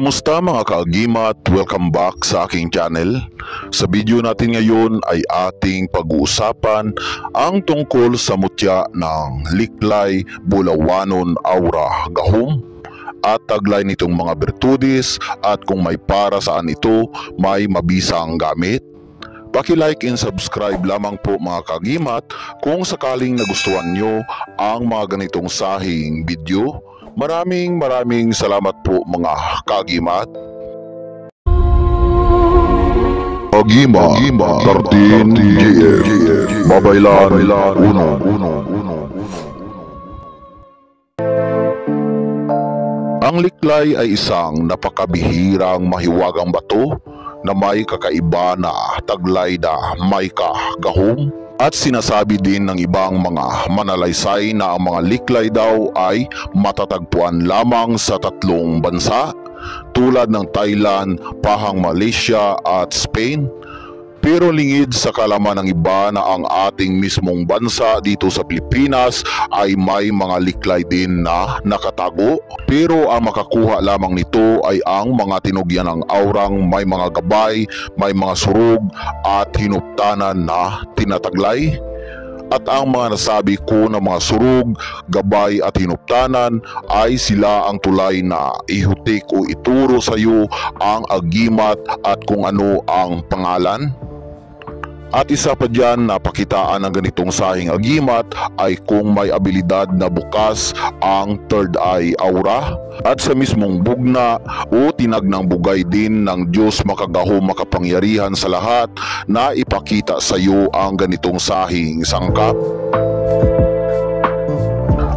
Kamusta mga kaagimat? Welcome back sa aking channel. Sa video natin ngayon ay ating pag-uusapan ang tungkol sa mutya ng Liklay Bulawanon Aura Gahom at taglay nitong mga bertudis at kung may para saan ito may mabisang gamit. Paki-like and subscribe lamang po mga kaagimat kung sakaling nagustuhan nyo ang mga ganitong sahing video. Maraming salamat po mga kaagimat. Agimat 13 GM Babaylan 1. Ang liklay ay isang napakabihirang mahiwagang bato na may kakaiba na taglay na may gahom. At sinasabi din ng ibang mga manalaysay na ang mga liklay daw ay matatagpuan lamang sa 3 bansa tulad ng Thailand, Pahang Malaysia at Spain. Pero lingid sa kalaman ng iba na ang ating mismong bansa dito sa Pilipinas ay may mga liklay din na nakatago. Pero ang makakuha lamang nito ay ang mga tinugyan ng aurang may mga gabay, may mga surog at hinuptanan na tinataglay. At ang mga nasabi ko na mga surog, gabay at hinuptanan ay sila ang tulay na ihutik o ituro sa iyo ang agimat at kung ano ang pangalan. At isa pa dyan na pakitaan ng ganitong sahing agimat ay kung may abilidad na bukas ang third eye aura at sa mismong bugna o tinagnang bugay din ng Diyos makagahom makapangyarihan sa lahat na ipakita sa iyo ang ganitong sahing sangkap.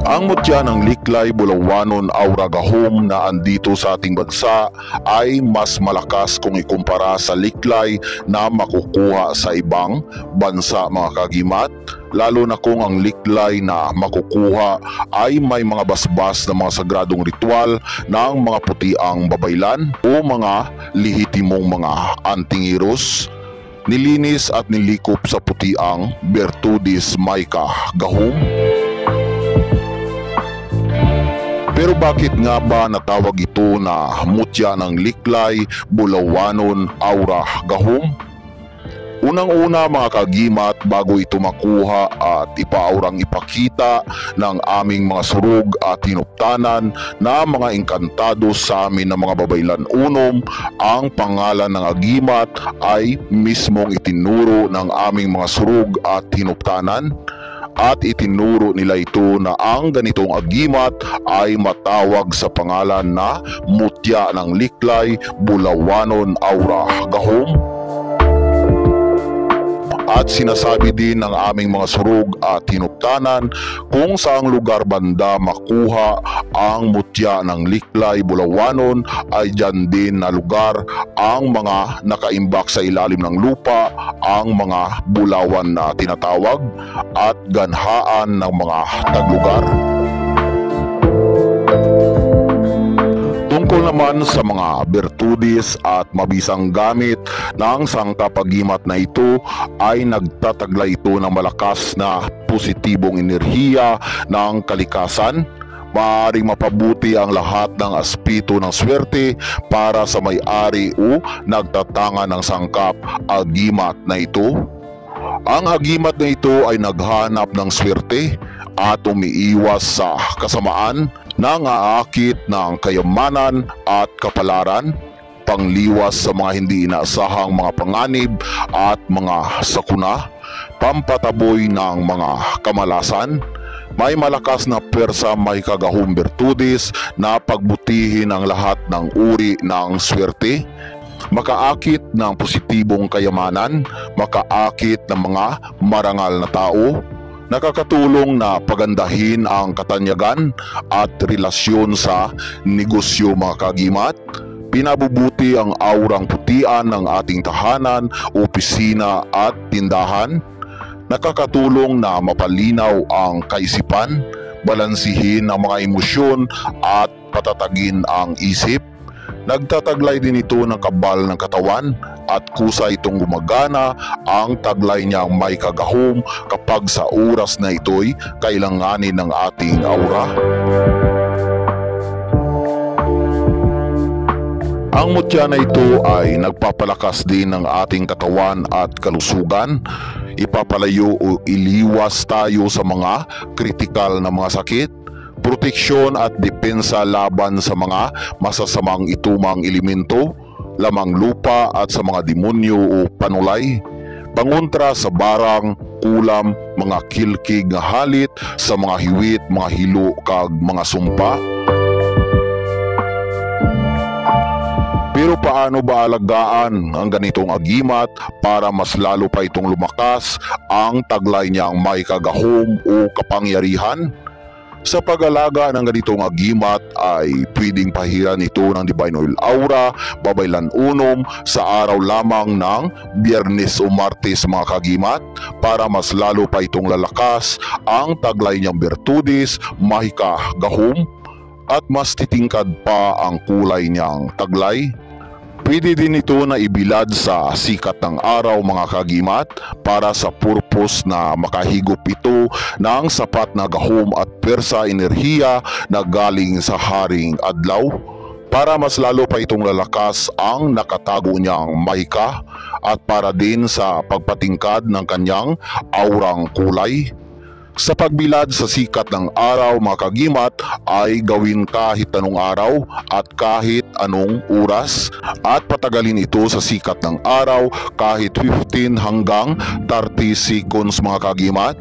Ang mutya ng Liklay Bulawanon Aura Gahom na andito sa ating bansa ay mas malakas kung ikumpara sa liklay na makukuha sa ibang bansa mga kaagimat. Lalo na kung ang liklay na makukuha ay may mga basbas na mga sagradong ritual ng mga putiang babaylan o mga lihitimong mga antingiros. Nilinis at nilikop sa putiang bertudis may gahom. Pero bakit nga ba natawag ito na mutya ng Liklay Bulawanon Aura Gahom? Unang-una mga kaagimat, bago ito makuha at ipaaurang ipakita ng aming mga surog at hinuptanan na mga engkantado sa amin ng mga babaylan unom, ang pangalan ng agimat ay mismong itinuro ng aming mga surog at hinuptanan. At itinuro nila ito na ang ganitong agimat ay matawag sa pangalan na mutya ng Liklay Bulawanon Aura Gahom. At sinasabi din ng aming mga surog at hinuptanan kung saang lugar banda makuha ang mutya ng Liklay Bulawanon ay dyan din na lugar ang mga nakaimbak sa ilalim ng lupa, ang mga bulawan na tinatawag at ganhaan ng mga taglugar. Tungkol naman sa mga bertudis at mabisang gamit ng sangkapagimat na ito ay nagtataglay ito ng malakas na positibong enerhiya ng kalikasan. Maaaring mapabuti ang lahat ng aspeto ng swerte para sa may-ari o nagtatanga ng sangkap agimat na ito. Ang agimat na ito ay naghanap ng swerte at umiiwas sa kasamaan, nangaakit ng kayamanan at kapalaran, pangliwas sa mga hindi inaasahang mga panganib at mga sakuna, pampataboy ng mga kamalasan. May malakas na pwersa may kagahom bertudis na pagbutihin ang lahat ng uri ng swerte, makaakit ng positibong kayamanan, makaakit ng mga marangal na tao, nakakatulong na pagandahin ang katanyagan at relasyon sa negosyo mga kaagimat, pinabubuti ang aurang putian ng ating tahanan, opisina at tindahan, nakakatulong na mapalinaw ang kaisipan, balansihin ang mga emosyon at patatagin ang isip. Nagtataglay din ito ng kabal ng katawan at kusa itong gumagana ang taglay niyang may kagahom kapag sa oras na ito'y kailanganin ng ating aura. Ang mutya na ito ay nagpapalakas din ng ating katawan at kalusugan. Ipapalayo o iliwas tayo sa mga kritikal na mga sakit, proteksyon at depensa laban sa mga masasamang itumang elemento, lamang lupa at sa mga demonyo o panulay, pangontra sa barang, kulam, mga kilkig nga halit, sa mga hiwit, mga hilo kag mga sumpa. Pero paano ba alagaan ang ganitong agimat para mas lalo pa itong lumakas ang taglay niyang may kagahom o kapangyarihan? Sa pag-alaga ng ganitong agimat ay pwedeng pahiran ito ng Divine Oil Aura, babaylan unom sa araw lamang ng Biyernes o Martes mga kagimat para mas lalo pa itong lalakas ang taglay niyang bertudis, mahika, gahom at mas titingkad pa ang kulay niyang taglay. Pwede din ito na ibilad sa sikat ng araw mga kagimat para sa purpose na makahigop ito ng sapat na gahom at persa enerhiya na galing sa haring adlaw para mas lalo pa itong lalakas ang nakatago niyang mahika at para din sa pagpatingkad ng kanyang aurang kulay. Sa pagbilad sa sikat ng araw mga kagimat ay gawin kahit anong araw at kahit anong oras at patagalin ito sa sikat ng araw kahit 15 hanggang 30 seconds mga kagimat.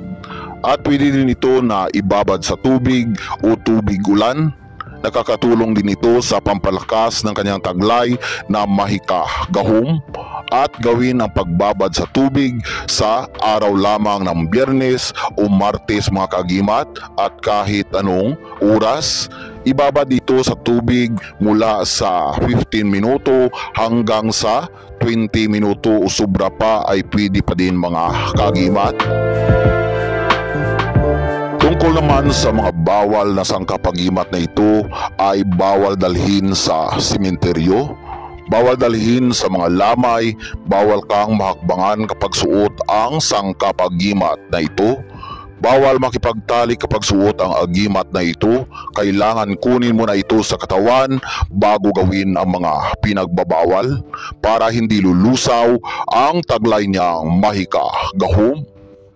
At pwede din ito na ibabad sa tubig o tubig ulan. Nakakatulong din ito sa pampalakas ng kanyang taglay na mahika gahom at gawin ang pagbabad sa tubig sa araw lamang ng Biyernes o Martes mga kagimat at kahit anong oras. Ibabad ito sa tubig mula sa 15 minuto hanggang sa 20 minuto o sobra pa ay pwede pa din mga kagimat. Tungkol naman sa mga bawal na sangkapagimat na ito ay bawal dalhin sa sementeryo, bawal dalhin sa mga lamay, bawal kang mahakbangan kapag suot ang sangkapagimat na ito, bawal makipagtalik kapag suot ang agimat na ito, kailangan kunin mo na ito sa katawan bago gawin ang mga pinagbabawal para hindi lulusaw ang taglay niyang mahika gahom.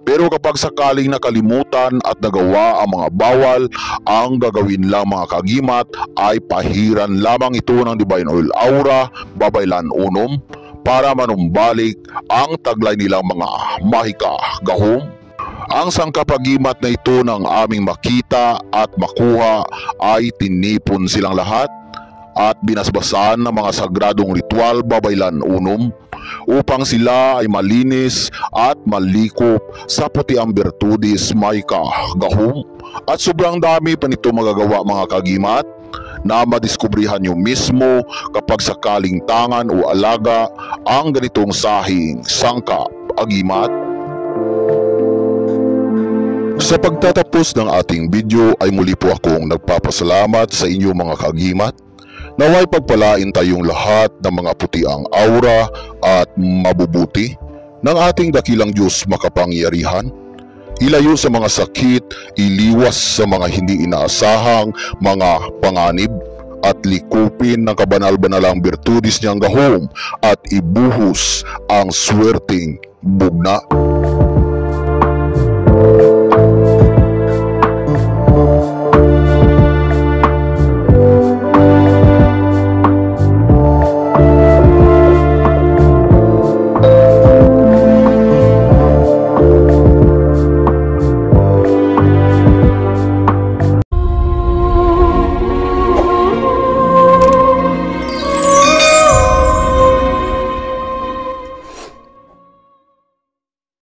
Pero kapag sakaling nakalimutan at nagawa ang mga bawal, ang gagawin lang mga kagimat ay pahiran lamang ito ng Divine Oil Aura, babaylan unom para manumbalik ang taglay nilang mga mahika gahom. Ang sangkapagimat na ito ng aming makita at makuha ay tinipon silang lahat at binasbasan ng mga sagradong ritual babaylan unom upang sila ay malinis at malikop sa putiang bertudis mahika gahom. At sobrang dami pa nito magagawa mga kagimat na madiskubrihan nyo mismo kapag sakaling tangan o alaga ang ganitong sahing sangkap agimat. Sa pagtatapos ng ating video ay muli po akong nagpapasalamat sa inyo mga kagimat. Naway pagpalain tayong lahat ng mga putiang aura at mabubuti ng ating dakilang Diyos makapangyarihan. Ilayo sa mga sakit, iliwas sa mga hindi inaasahang mga panganib at likupin ng kabanal-banalang bertudis niyang gahom at ibuhos ang swerteng bugna.